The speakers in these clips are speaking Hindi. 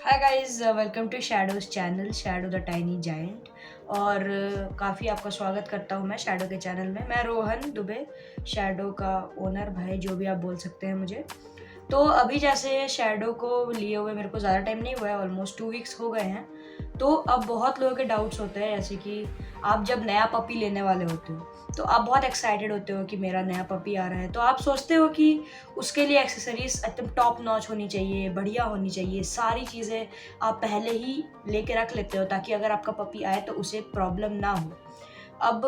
Hi guys, welcome to shadow's channel shadow the tiny giant. और काफ़ी आपका स्वागत करता हूँ मैं शैडो के चैनल में। मैं रोहन दुबे, शैडो का ओनर, भाई जो भी आप बोल सकते हैं मुझे। तो अभी जैसे शैडो को लिए हुए मेरे को ज़्यादा टाइम नहीं हुआ है, ऑलमोस्ट 2 वीक्स हो गए हैं। तो अब बहुत लोगों के डाउट्स होते हैं, जैसे कि आप जब नया पपी लेने वाले होते हो तो आप बहुत एक्साइटेड होते हो कि मेरा नया पपी आ रहा है। तो आप सोचते हो कि उसके लिए एक्सेसरीज एकदम टॉप नॉच होनी चाहिए, बढ़िया होनी चाहिए, सारी चीज़ें आप पहले ही लेके रख लेते हो ताकि अगर आपका पपी आए तो उसे प्रॉब्लम ना हो। अब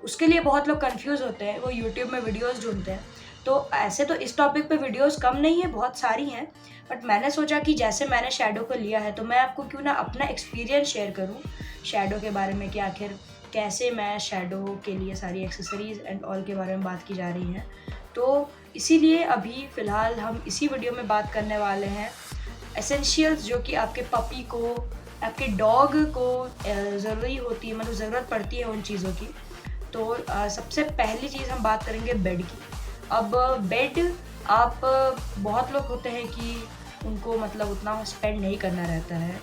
उसके लिए बहुत लोग कंफ्यूज होते हैं, वो यूट्यूब में वीडियोस ढूंढते हैं। तो ऐसे तो इस टॉपिक पे वीडियोस कम नहीं है, बहुत सारी हैं। बट मैंने सोचा कि जैसे मैंने शैडो को लिया है तो मैं आपको क्यों ना अपना एक्सपीरियंस शेयर करूं शैडो के बारे में, कि आखिर कैसे मैं शैडो के लिए सारी एक्सेसरीज एंड ऑल के बारे में बात की जा रही है। तो इसीलिए अभी फ़िलहाल हम इसी वीडियो में बात करने वाले हैं एसेंशियल्स जो कि आपके पपी को, आपके डॉग को ज़रूरी होती है, मतलब ज़रूरत पड़ती है उन चीज़ों की। तो सबसे पहली चीज़ हम बात करेंगे बेड की। अब बेड, आप बहुत लोग होते हैं कि उनको मतलब उतना स्पेंड नहीं करना रहता है।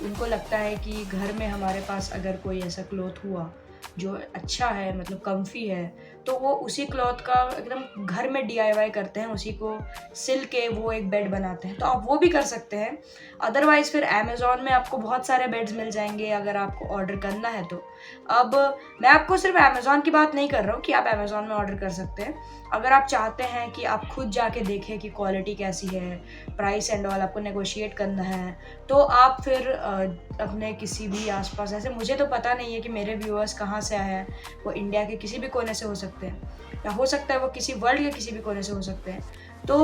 उनको लगता है कि घर में हमारे पास अगर कोई ऐसा क्लॉथ हुआ जो अच्छा है, मतलब कम्फी है, तो वो उसी क्लॉथ का एकदम घर में डीआईवाई करते हैं, उसी को सिल के वो एक बेड बनाते हैं। तो आप वो भी कर सकते हैं। अदरवाइज़ फिर अमेज़न में आपको बहुत सारे बेड्स मिल जाएंगे अगर आपको ऑर्डर करना है तो। अब मैं आपको सिर्फ अमेज़न की बात नहीं कर रहा हूँ कि आप अमेज़न में ऑर्डर कर सकते हैं। अगर आप चाहते हैं कि आप खुद जाके देखें कि क्वालिटी कैसी है, प्राइस एंड ऑल आपको नेगोशिएट करना है, तो आप फिर अपने किसी भी आसपास, ऐसे मुझे तो पता नहीं है कि मेरे व्यूअर्स कहाँ से आए हैं, वो इंडिया के किसी भी कोने से हो सकते हैं या हो सकता है वो किसी वर्ल्ड के किसी भी कोने से हो सकते हैं। तो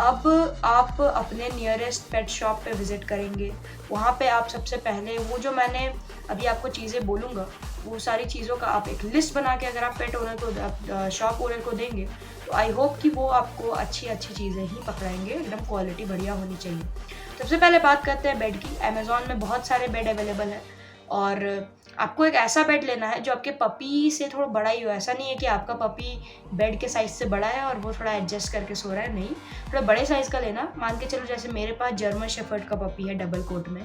अब आप अपने नियरेस्ट पेट शॉप पे विज़िट करेंगे। वहाँ पे आप सबसे पहले वो जो मैंने अभी आपको चीज़ें बोलूँगा, वो सारी चीज़ों का आप एक लिस्ट बना के अगर आप पेट ओनर को, शॉप ओनर को देंगे, तो आई होप कि वो आपको अच्छी अच्छी चीज़ें ही पकड़ाएंगे, एकदम क्वालिटी बढ़िया होनी चाहिए। सबसे पहले बात करते हैं बेड की। अमेज़न में बहुत सारे बेड अवेलेबल हैं और आपको एक ऐसा बेड लेना है जो आपके पपी से थोड़ा बड़ा ही हो। ऐसा नहीं है कि आपका पपी बेड के साइज़ से बड़ा है और वो थोड़ा एडजस्ट करके सो रहा है, नहीं, थोड़ा बड़े साइज़ का लेना। मान के चलो जैसे मेरे पास जर्मन शेफर्ड का पपी है डबल कोट में,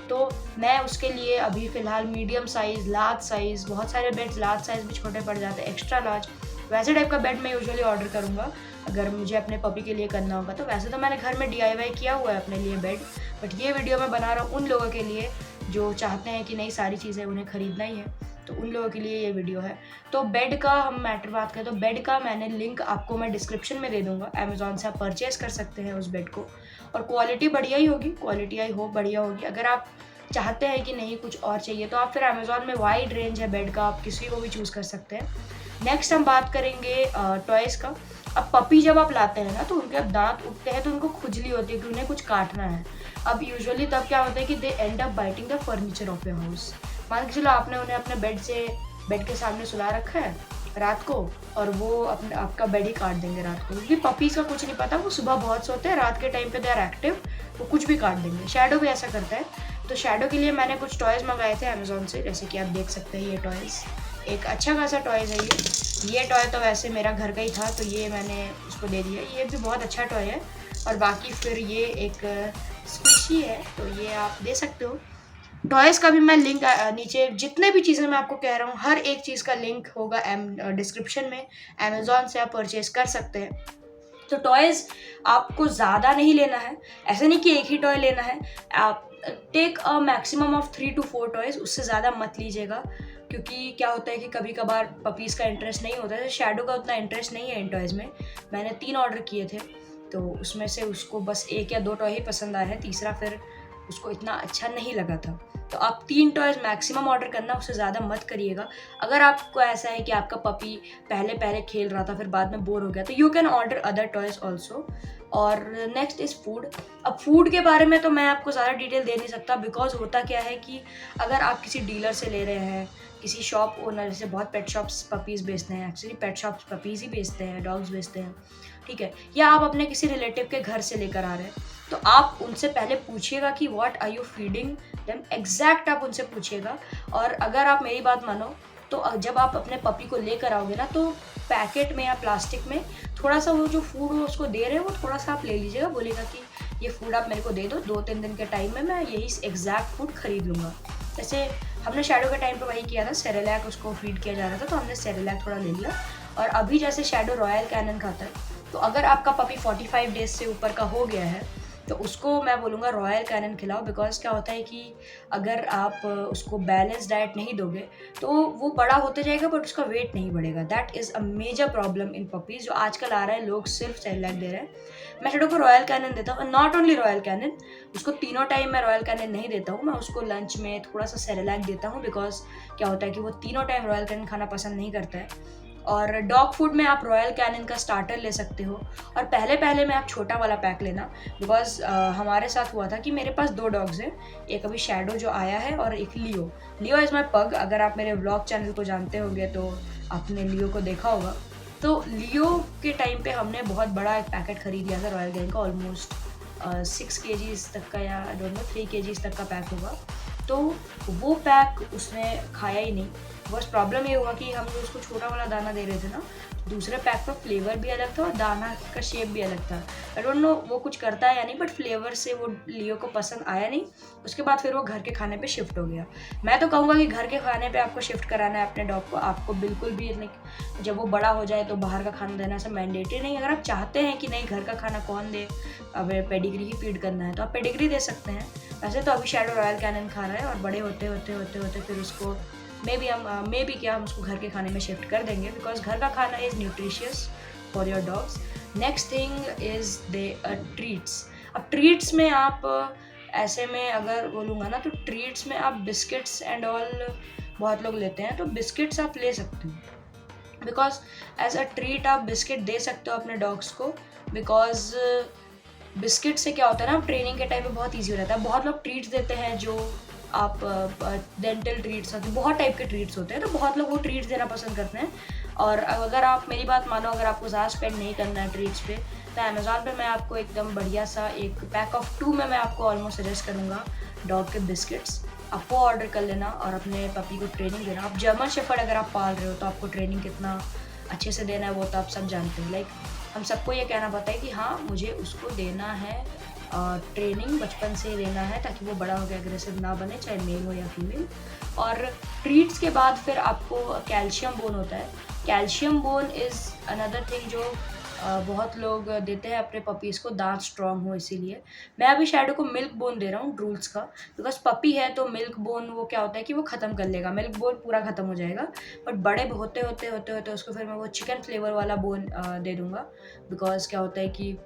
तो मैं उसके लिए अभी फ़िलहाल मीडियम साइज़, लार्ज साइज़, बहुत सारे बेड्स लार्ज साइज़ भी छोटे पड़ जाते हैं, एक्स्ट्रा लार्ज, वैसे टाइप का बेड मैं यूजुअली ऑर्डर करूँगा अगर मुझे अपने पपी के लिए करना होगा। तो वैसे तो मैंने घर में डीआईवाई किया हुआ है अपने लिए बेड, बट ये वीडियो मैं बना रहा हूँ उन लोगों के लिए जो चाहते हैं कि नहीं सारी चीज़ें उन्हें ख़रीदना ही है, तो उन लोगों के लिए ये वीडियो है। तो बेड का हम मैटर बात करें तो बेड का मैंने लिंक आपको मैं डिस्क्रिप्शन में दे दूँगा। अमेज़न से आप परचेज़ कर सकते हैं उस बेड को, और क्वालिटी बढ़िया ही होगी, क्वालिटी आई होप बढ़िया होगी। अगर आप चाहते हैं कि नहीं कुछ और चाहिए तो आप फिर अमेज़न में वाइड रेंज है बेड का, आप किसी को भी चूज़ कर सकते हैं। नेक्स्ट हम बात करेंगे टॉयज़ का। अब पपी जब आप लाते हैं ना तो उनके अब दांत उगते हैं तो उनको खुजली होती है कि उन्हें कुछ काटना है। अब यूजुअली तब क्या होता है कि they end up biting the furniture of your house. मान के चलो आपने उन्हें अपने बेड के सामने सुला रखा है रात को, और वो अपने आपका बेड ही काट देंगे रात को, क्योंकि पपीज़ का कुछ नहीं पता, वो सुबह बहुत सोते हैं, रात के टाइम पे दे आर एक्टिव, वो कुछ भी काट देंगे। शैडो भी ऐसा करता है। तो शैडो के लिए मैंने कुछ टॉयज़ मंगाए थे अमेज़न से, जैसे कि आप देख सकते हैं ये टॉयज़, एक अच्छा खासा टॉयज़ है ये टॉय तो वैसे मेरा घर का ही था तो ये मैंने उसको दे दिया। ये भी बहुत अच्छा टॉय है। और बाकी फिर ये एक स्क्विशी है, तो ये आप दे सकते हो। टॉयज़ का भी मैं लिंक नीचे, जितने भी चीज़ें मैं आपको कह रहा हूँ हर एक चीज़ का लिंक होगा डिस्क्रिप्शन में। अमेज़न से आप परचेज़ कर सकते हैं। तो टॉयज़ आपको ज़्यादा नहीं लेना है, ऐसा नहीं कि एक ही टॉय लेना है। आप take a maximum of 3 to 4 toys, उससे ज़्यादा मत लीजिएगा, क्योंकि क्या होता है कि कभी कभार पपीज़ का इंटरेस्ट नहीं होता है। शैडो का उतना इंटरेस्ट नहीं है इन टॉयज़ में। मैंने 3 ऑर्डर किए थे, तो उसमें से उसको बस 1 या 2 टॉय ही पसंद आए हैं, तीसरा फिर उसको इतना अच्छा नहीं लगा था। तो आप 3 टॉयज़ मैक्सिमम ऑर्डर करना, उससे ज़्यादा मत करिएगा। अगर आपको ऐसा है कि आपका पपी पहले पहले खेल रहा था फिर बाद में बोर हो गया, तो you can order other toys also. और नेक्स्ट इज़ फूड। अब फूड के बारे में तो मैं आपको ज़्यादा डिटेल दे नहीं सकता, बिकॉज होता क्या है कि अगर आप किसी डीलर से ले रहे हैं, किसी शॉप ओनर से, बहुत पेट शॉप्स पपीज़ बेचते हैं, एक्चुअली पेट शॉप्स पपीज़ ही बेचते हैं, डॉग्स बेचते हैं, ठीक है, या आप अपने किसी रिलेटिव के घर से लेकर आ रहे हैं, तो आप उनसे पहले पूछिएगा कि what are you feeding them, exact आप उनसे पूछिएगा। और अगर आप मेरी बात मानो तो जब आप अपने पपी को लेकर आओगे ना, तो पैकेट में या प्लास्टिक में थोड़ा सा वो जो फूड वो उसको दे रहे हैं वो थोड़ा सा आप ले लीजिएगा। बोलेगा कि ये फूड आप मेरे को दे दो, 2-3 दिन के टाइम में मैं यही एग्जैक्ट फूड खरीद लूँगा। जैसे हमने शैडो के टाइम पे वही किया था, सेरेलैक उसको फीड किया जा रहा था, तो हमने सेरेलैक थोड़ा ले लिया। और अभी जैसे शैडो रॉयल कैनन खाता है, तो अगर आपका पपी 45 डेज से ऊपर का हो गया है तो उसको मैं बोलूँगा रॉयल कैनन खिलाओ। बिकॉज़ क्या होता है कि अगर आप उसको बैलेंस डाइट नहीं दोगे तो वो बड़ा होते जाएगा बट उसका वेट नहीं बढ़ेगा। That is a major problem in puppies जो आजकल आ रहा है, लोग सिर्फ सेरेलैक दे रहे हैं। मैं शैडो को रॉयल कैनन देता हूँ, नॉट ओनली रॉयल कैनन, उसको तीनों टाइम मैं रॉयल कैनन नहीं देता हूँ। मैं उसको लंच में थोड़ा सा सेरेलैक देता हूँ बिकॉज़ क्या होता है कि वो तीनों टाइम रॉयल कैनन खाना पसंद नहीं करता है। और डॉग फूड में आप रॉयल कैनन का स्टार्टर ले सकते हो, और पहले में आप छोटा वाला पैक लेना। बिकॉज हमारे साथ हुआ था कि मेरे पास 2 डॉग्स हैं, एक अभी शैडो जो आया है और एक लियो। लियो इज़ माई पग। अगर आप मेरे व्लॉग चैनल को जानते होंगे तो आपने लियो को देखा होगा। तो लियो के टाइम पे हमने बहुत बड़ा एक पैकेट खरीद लिया था रॉयल कैनन का, ऑलमोस्ट 6 kgs तक का, या आई डोंट नो 3 kgs तक का पैक होगा। तो वो पैक उसने खाया ही नहीं। बस प्रॉब्लम ये हुआ कि हम जो उसको छोटा वाला दाना दे रहे थे ना, दूसरे पैक पर फ्लेवर भी अलग था और दाना का शेप भी अलग था। आई डोंट नो वो कुछ करता है या नहीं, बट फ्लेवर से वो लियो को पसंद आया नहीं। उसके बाद फिर वो घर के खाने पे शिफ्ट हो गया। मैं तो कहूँगा कि घर के खाने पे आपको शिफ्ट कराना है अपने डॉग को। आपको बिल्कुल भी जब वो बड़ा हो जाए तो बाहर का खाना देना ऐसा मैंडेटरी नहीं। अगर आप चाहते हैं कि नहीं घर का खाना कौन दे, अब पेडिग्री ही फीड करना है तो आप पेडिग्री दे सकते हैं। वैसे तो अभी शैडो रॉयल कैनन खा रहा है और बड़े होते होते फिर उसको मे बी क्या हम उसको घर के खाने में शिफ्ट कर देंगे। बिकॉज घर का खाना is nutritious for your dogs. Next thing is they treats. अब ट्रीट्स में आप ऐसे में अगर बोलूँगा ना, तो ट्रीट्स में आप बिस्किट्स एंड ऑल बहुत लोग लेते हैं, तो बिस्किट्स आप ले सकते हो। बिकॉज एज अ ट्रीट आप बिस्किट दे सकते हो अपने डॉग्स को। बिकॉज बिस्किट से क्या होता है ना, ट्रेनिंग के टाइम पे बहुत ईजी हो जाता है। बहुत लोग ट्रीट्स देते हैं जो आप डेंटल ट्रीट्स होते हैं, बहुत टाइप के ट्रीट्स होते हैं, तो बहुत लोग वो ट्रीट्स देना पसंद करते हैं। और अगर आप मेरी बात मानो, अगर आपको ज़्यादा स्पेंड नहीं करना है ट्रीट्स पे, तो अमेज़ॉन पे मैं आपको एकदम बढ़िया सा एक पैक ऑफ 2 में मैं आपको ऑलमोस्ट सजेस्ट करूँगा डॉग के बिस्किट्स। आप वो ऑर्डर कर लेना और अपने पपी को ट्रेनिंग देना। आप जर्मन शेफर्ड अगर आप पाल रहे हो तो आपको ट्रेनिंग कितना अच्छे से देना है वो तो आप सब जानते हो। लाइक हम सबको ये कहना पड़ता है कि हाँ मुझे उसको देना है ट्रेनिंग, बचपन से देना है ताकि वो बड़ा होकर एग्रेसिव ना बने, चाहे मेल हो या फीमेल। और ट्रीट्स के बाद फिर आपको कैल्शियम बोन होता है। Calcium bone is another thing जो बहुत लोग देते हैं अपने पपीज़ को, दांत स्ट्रॉन्ग हो इसीलिए। मैं अभी शैडो को मिल्क बोन दे रहा हूँ ड्रूल्स का। बिकॉज पपी है तो मिल्क बोन वो क्या होता है कि वो ख़त्म कर लेगा, मिल्क बोन पूरा ख़त्म हो जाएगा। बट बड़े होते उसको फिर मैं वो चिकन फ्लेवर वाला बोन दे दूँगा। बिकॉज क्या होता है कि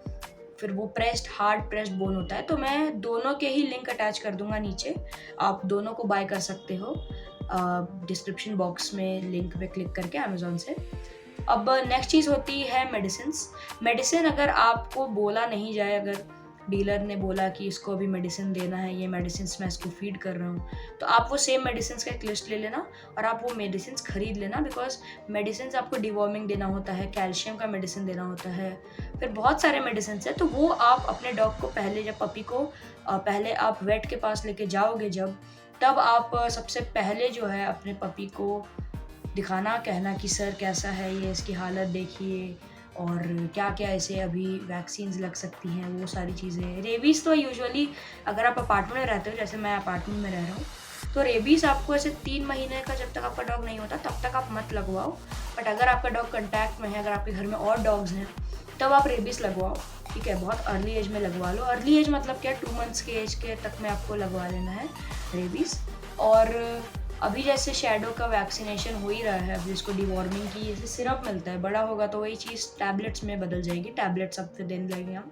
फिर वो हार्ड प्रेस्ड बोन होता है। तो मैं दोनों के ही लिंक अटैच कर दूंगा नीचे, आप दोनों को बाय कर सकते हो डिस्क्रिप्शन बॉक्स में लिंक पे क्लिक करके अमेज़ॉन से। अब नेक्स्ट चीज़ होती है मेडिसिन। अगर आपको बोला नहीं जाए, अगर डीलर ने बोला कि इसको अभी मेडिसिन देना है, ये मेडिसिन मैं इसको फीड कर रहा हूँ, तो आप वो सेम मेडिसिन का एक लिस्ट ले लेना और आप वो मेडिसिन खरीद लेना। बिकॉज मेडिसिन आपको डिवॉर्मिंग देना होता है, कैल्शियम का मेडिसिन देना होता है, फिर बहुत सारे मेडिसिन है। तो वो आप अपने डॉग को पहले, जब पपी को पहले आप वेट के पास लेके जाओगे जब, तब आप सबसे पहले जो है अपने पपी को दिखाना, कहना कि सर कैसा है ये, इसकी हालत देखिए और क्या क्या इसे अभी वैक्सीन्स लग सकती हैं, वो सारी चीज़ें। रेबीज़ तो यूजुअली अगर आप अपार्टमेंट में रहते हो, जैसे मैं अपार्टमेंट में रह रहा हूँ, तो रेबीज़ आपको ऐसे 3 महीने का जब तक आपका डॉग नहीं होता तब तक आप मत लगवाओ। बट अगर आपका डॉग कंटैक्ट में है, अगर आपके घर में और डॉग्स हैं, तब आप रेबीज़ लगवाओ। ठीक है, बहुत अर्ली एज में लगवा लो। अर्ली एज मतलब क्या, 2 मंथ्स के एज के तक में आपको लगवा लेना है रेबीज़। और अभी जैसे शैडो का वैक्सीनेशन हो ही रहा है, अभी उसको डिवॉर्मिंग की जैसे सिरप मिलता है, बड़ा होगा तो वही चीज़ टैबलेट्स में बदल जाएगी, टैबलेट्स अब फिर देने लगेंगे हम।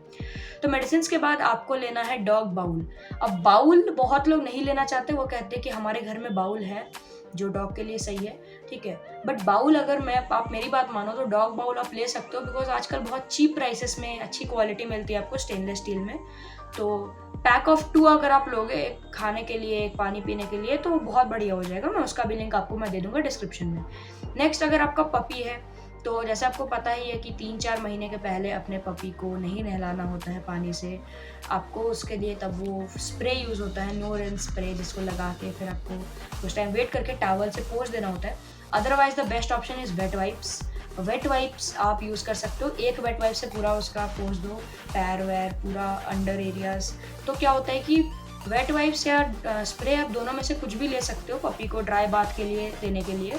तो मेडिसिन के बाद आपको लेना है डॉग बाउल। अब बाउल बहुत लोग नहीं लेना चाहते, वो कहते हैं कि हमारे घर में बाउल है जो डॉग के लिए सही है, ठीक है। बट बाउल अगर आप मेरी बात मानो तो डॉग बाउल आप ले सकते हो। बिकॉज आजकल बहुत चीप प्राइसेस में अच्छी क्वालिटी मिलती है आपको स्टेनलेस स्टील में। तो पैक ऑफ 2 अगर आप लोगे, एक खाने के लिए, एक पानी पीने के लिए, तो बहुत बढ़िया हो जाएगा। मैं उसका भी लिंक आपको मैं दे दूंगा डिस्क्रिप्शन में। नेक्स्ट, अगर आपका पपी है तो जैसे आपको पता ही है कि 3-4 महीने के पहले अपने पपी को नहीं नहलाना होता है पानी से। आपको उसके लिए तब वो स्प्रे यूज़ होता है, नो रिन स्प्रे, जिसको लगा के फिर आपको कुछ टाइम वेट करके टॉवल से पोंछ देना होता है। Otherwise the best option is wet wipes. Wet wipes आप यूज़ कर सकते हो, एक वेट वाइप से पूरा उसका पोंछ दो, पैर वैर पूरा अंडर एरियाज़। तो क्या होता है कि वेट वाइप्स या स्प्रे आप दोनों में से कुछ भी ले सकते हो पपी को ड्राई बाथ के लिए देने के लिए।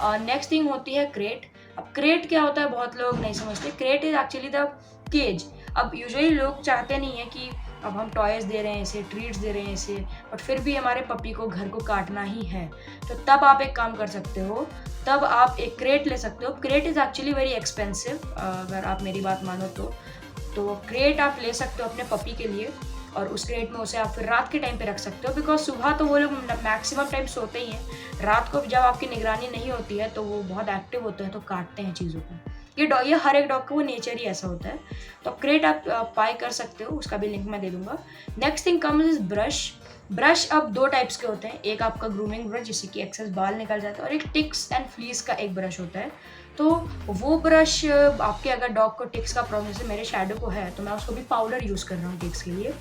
नेक्स्ट थिंग होती है क्रेट। अब क्रेट क्या होता है बहुत लोग नहीं समझते। Crate is actually the cage. अब यूजुअली लोग चाहते नहीं है कि अब हम टॉयज़ दे रहे हैं इसे, ट्रीट्स दे रहे हैं इसे, बट फिर भी हमारे पपी को घर को काटना ही है। तो तब आप एक काम कर सकते हो, तब आप एक क्रेट ले सकते हो। Crate is actually very expensive, अगर आप मेरी बात मानो तो क्रेट आप ले सकते हो अपने पपी के लिए, और उस क्रेट में उसे आप फिर रात के टाइम पे रख सकते हो, बिकॉज सुबह तो वो लोग मैक्सिमम टाइम सोते ही हैं। रात को जब आपकी निगरानी नहीं होती है तो वो बहुत एक्टिव होते हैं, तो काटते हैं चीज़ों को। ये हर एक डॉग का वो नेचर ही ऐसा होता है। तो क्रेट आप बाय कर सकते हो, उसका भी लिंक मैं दे दूंगा। Next thing comes is brush. Brush अब 2 टाइप्स के होते हैं, एक आपका ग्रूमिंग ब्रश जिससे कि एक्सेस बाल निकल जाता है, और एक टिक्स एंड फ्लीस का एक ब्रश होता है। तो वो ब्रश आपके अगर डॉग को टिक्स का प्रॉब्लम जैसे मेरे शैडो को है, तो मैं उसको भी पाउडर यूज़ कर रहा हूँ टिक्स के लिए।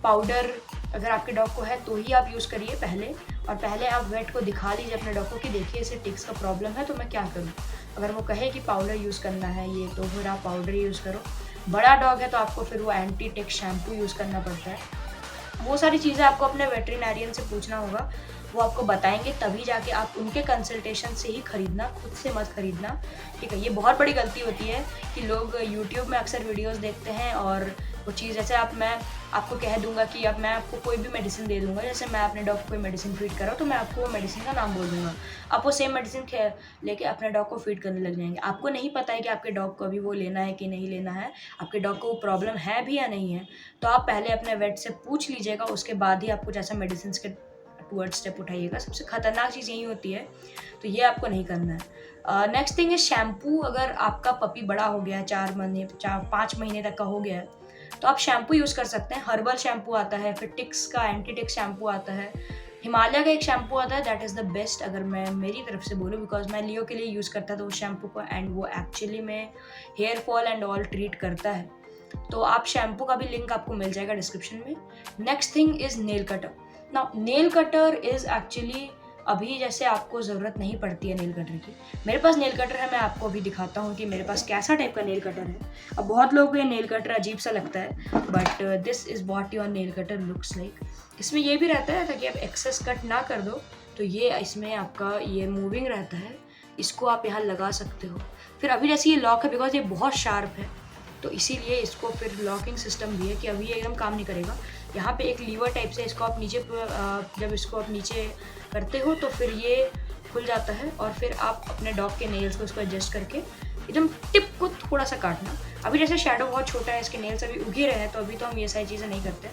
पाउडर अगर आपके डॉग को है तो ही आप यूज़ करिए पहले, और पहले आप वेट को दिखा लीजिए अपने डॉग को कि देखिए इसे टिक्स का प्रॉब्लम है तो मैं क्या करूँ। अगर वो कहे कि पाउडर यूज़ करना है ये, तो फिर आप पाउडर यूज़ करो। बड़ा डॉग है तो आपको फिर वो एंटी टिक शैम्पू यूज़ करना पड़ता है। वो सारी चीज़ें आपको अपने वेटरिनरियन से पूछना होगा, वो आपको बताएंगे, तभी जाके आप उनके कंसल्टेशन से ही खरीदना, खुद से मत खरीदना, ठीक है। ये बहुत बड़ी गलती होती है कि लोग यूट्यूब में अक्सर वीडियोस देखते हैं और वो चीज़ जैसे मैं आपको कह दूंगा कि अब मैं आपको कोई भी मेडिसिन दे दूंगा, जैसे मैं अपने डॉग को कोई मेडिसिन फीड कर रहा हूँ तो मैं आपको वो मेडिसिन का नाम बोल दूंगा, आप वो सेम मेडिसिन लेके अपने डॉग को फीड करने लग जाएंगे। आपको नहीं पता है कि आपके डॉग को अभी वो लेना है कि नहीं लेना है, आपके डॉग को वो प्रॉब्लम है भी या नहीं है। तो आप पहले अपने वेट से पूछ लीजिएगा, उसके बाद ही आप कुछ ऐसा मेडिसिन के टूवर्ड स्टेप उठाइएगा। सबसे खतरनाक चीज़ यही होती है, तो ये आपको नहीं करना है। नेक्स्ट थिंग है शैम्पू। अगर आपका पपी बड़ा हो गया है, 5 महीने तक का हो गया है, तो आप शैम्पू यूज़ कर सकते हैं। हर्बल शैम्पू आता है, फिर टिक्स का एंटी टिक शैम्पू आता है, हिमालय का एक शैम्पू आता है, दैट इज़ द बेस्ट अगर मैं मेरी तरफ से बोलूँ, बिकॉज मैं लियो के लिए यूज़ करता था उस शैम्पू को, एंड वो एक्चुअली में hair fall and all treat करता है। तो आप शैम्पू का भी लिंक आपको मिल जाएगा डिस्क्रिप्शन में। Next thing is nail cutter. Now nail cutter is actually अभी जैसे आपको ज़रूरत नहीं पड़ती है नेल कटर की। मेरे पास नेल कटर है, मैं आपको अभी दिखाता हूँ कि मेरे पास कैसा टाइप का नेल कटर है। अब बहुत लोगों को ये नेल कटर अजीब सा लगता है, but this is what your nail cutter looks like. इसमें ये भी रहता है ताकि आप एक्सेस कट ना कर दो, तो ये इसमें आपका ये मूविंग रहता है, इसको आप यहाँ लगा सकते हो। फिर अभी जैसे ये लॉक है, बिकॉज ये बहुत शार्प है, तो इसीलिए इसको फिर लॉकिंग सिस्टम भी है कि अभी ये एकदम काम नहीं करेगा। यहाँ पे एक लीवर टाइप से इसको आप नीचे जब इसको आप नीचे करते हो तो फिर ये खुल जाता है, और फिर आप अपने डॉग के नेल्स को इसको एडजस्ट करके एकदम टिप को थोड़ा सा काटना। अभी जैसे शैडो बहुत छोटा है, इसके नेल्स अभी उग ही रहे हैं, तो अभी तो हम ये सारी चीज़ें नहीं करते।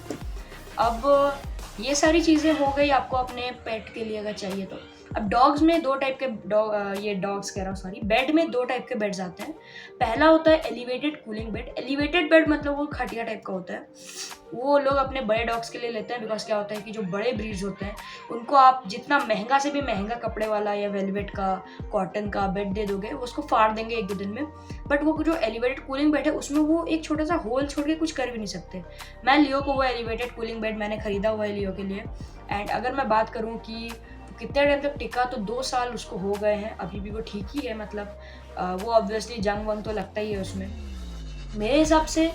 अब ये सारी चीज़ें हो गई आपको अपने पेट के लिए अगर चाहिए तो। अब डॉग्स में 2 टाइप के बेड में 2 टाइप के बेड्स आते हैं। पहला होता है elevated cooling bed. Elevated bed मतलब वो खटिया टाइप का होता है, वो लोग अपने बड़े डॉग्स के लिए लेते हैं, बिकॉज क्या होता है कि जो बड़े ब्रीड्स होते हैं उनको आप जितना महंगा से भी महंगा कपड़े वाला या वेलवेट का, कॉटन का बेड दे दोगे, वो उसको फाड़ देंगे 1-2 दिन में। बट वो जो एलिवेटेड कूलिंग बेड है उसमें वो एक छोटा सा होल छोड़ के कुछ कर भी नहीं सकते। मैं लियो को वो एलिवेटेड कूलिंग बेड मैंने खरीदा हुआ है लियो के लिए, एंड अगर मैं बात करूँ कि कितने टाइम तक टिका, तो 2 साल उसको हो गए हैं, अभी भी वो ठीक ही है। मतलब वो ऑब्वियसली जंग वंग तो लगता ही है उसमें। मेरे हिसाब से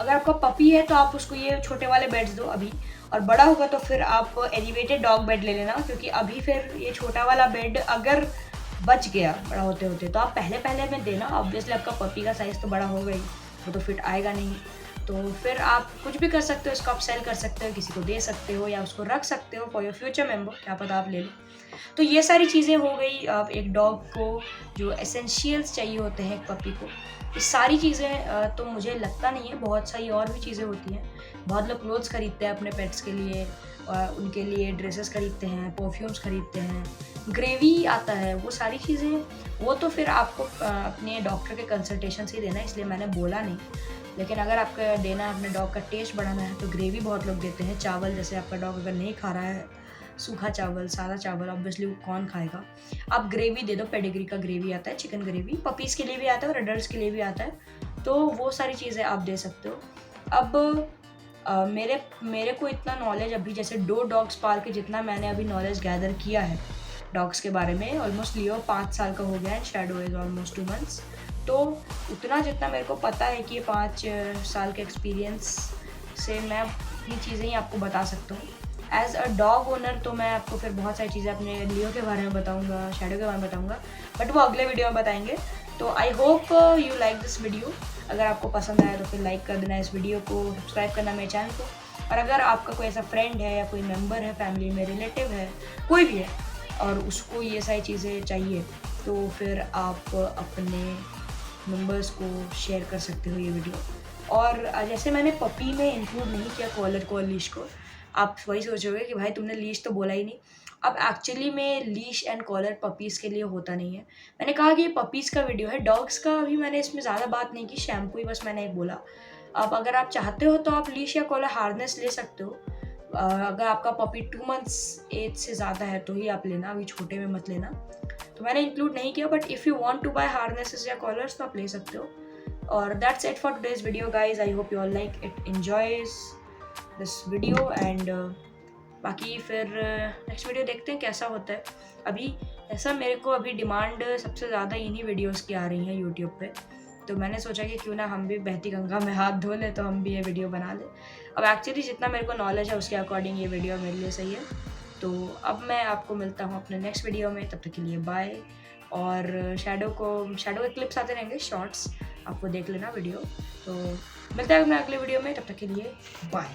अगर आपका पपी है तो आप उसको ये छोटे वाले बेड्स दो अभी, और बड़ा होगा तो फिर आप एलिवेटेड डॉग बेड ले लेना, क्योंकि अभी फिर ये छोटा वाला बेड अगर बच गया बड़ा होते होते तो आप पहले में देना। ऑब्वियसली आपका पपी का साइज़ तो बड़ा हो गई, वो तो फिट आएगा नहीं, तो फिर आप कुछ भी कर सकते हो, इसको आप सेल कर सकते हो, किसी को दे सकते हो, या उसको रख सकते हो फॉर योर फ्यूचर मेंबर, क्या पता आप ले लो। तो ये सारी चीज़ें हो गई अब एक डॉग को जो एसेंशियल्स चाहिए होते हैं एक पपी को। ये सारी चीज़ें तो मुझे लगता नहीं है, बहुत सारी और भी चीज़ें होती हैं। बहुत लोग क्लोथ्स खरीदते हैं अपने पेट्स के लिए, उनके लिए ड्रेसेस खरीदते हैं, परफ्यूम्स खरीदते हैं, ग्रेवी आता है, वो सारी चीज़ें वो तो फिर आपको अपने डॉक्टर के कंसल्टेशन से ही देना है, इसलिए मैंने बोला नहीं। लेकिन अगर आपका देना है, अपने डॉग का टेस्ट बढ़ाना है, तो ग्रेवी बहुत लोग देते हैं। चावल जैसे आपका डॉग अगर नहीं खा रहा है सूखा चावल, सादा चावल, ऑब्वियसली वो कौन खाएगा, आप ग्रेवी दे दो। पेडिग्री का ग्रेवी आता है, चिकन ग्रेवी, पपीज़ के लिए भी आता है और अडल्ट्स के लिए भी आता है, तो वो सारी चीज़ें आप दे सकते हो। अब मेरे को इतना नॉलेज अभी जैसे 2 डॉग्स पाल के जितना मैंने अभी नॉलेज गैदर किया है डॉग्स के बारे में, ऑलमोस्ट लियो 5 साल का हो गया है, शैडो इज़ ऑलमोस्ट 2 months, तो उतना जितना मेरे को पता है कि ये 5 साल के एक्सपीरियंस से मैं ये चीज़ें ही आपको बता सकता हूँ। एज़ अ डॉग ओनर तो मैं आपको फिर बहुत सारी चीज़ें अपने लियो के बारे में बताऊँगा, शैडो के बारे में बताऊँगा, बट वो अगले वीडियो में बताएंगे। तो आई hope you like this video. अगर आपको पसंद आया तो फिर लाइक कर देना इस वीडियो को, सब्सक्राइब करना मेरे चैनल को। और अगर आपका कोई ऐसा फ्रेंड है या कोई मेम्बर है फैमिली में, रिलेटिव है, कोई भी है और उसको ये सारी चीज़ें चाहिए, तो फिर आप अपने मेम्बर्स को शेयर कर सकते हो ये वीडियो। और जैसे मैंने पपी में इंक्लूड नहीं किया कॉलर को और लीश को, आप वही सोचोगे कि भाई तुमने लीश तो बोला ही नहीं। अब एक्चुअली में लीश एंड कॉलर पपीज़ के लिए होता नहीं है। मैंने कहा कि ये पपीज़ का वीडियो है, डॉग्स का अभी मैंने इसमें ज़्यादा बात नहीं की, शैम्पू ही बस मैंने एक बोला। अब अगर आप चाहते हो तो आप लीश या कॉलर हार्नेस ले सकते हो। अगर आपका पपी 2 मंथ्स एज से ज़्यादा है तो ही आप लेना, अभी छोटे में मत लेना। तो मैंने इंक्लूड नहीं किया, but if you want to buy harnesses या कॉलर्स तो आप ले सकते हो। और that's it for today's video guys. I hope you all like it, enjoys this video and बाकी फिर नेक्स्ट वीडियो देखते हैं कैसा होता है। अभी ऐसा मेरे को अभी डिमांड सबसे ज़्यादा इन्हीं वीडियोस की आ रही है यूट्यूब पे, तो मैंने सोचा कि क्यों ना हम भी बहती गंगा में हाथ धो लें, तो हम भी ये वीडियो बना लें। अब एक्चुअली जितना मेरे को नॉलेज है उसके अकॉर्डिंग ये वीडियो मेरे लिए सही है। तो अब मैं आपको मिलता हूँ अपने नेक्स्ट वीडियो में, तब तक के लिए बाय। और शैडो के क्लिप्स आते रहेंगे, शॉर्ट्स, आपको देख लेना वीडियो। तो मिलते हैं अपने अगले वीडियो में, तब तक के लिए बाय।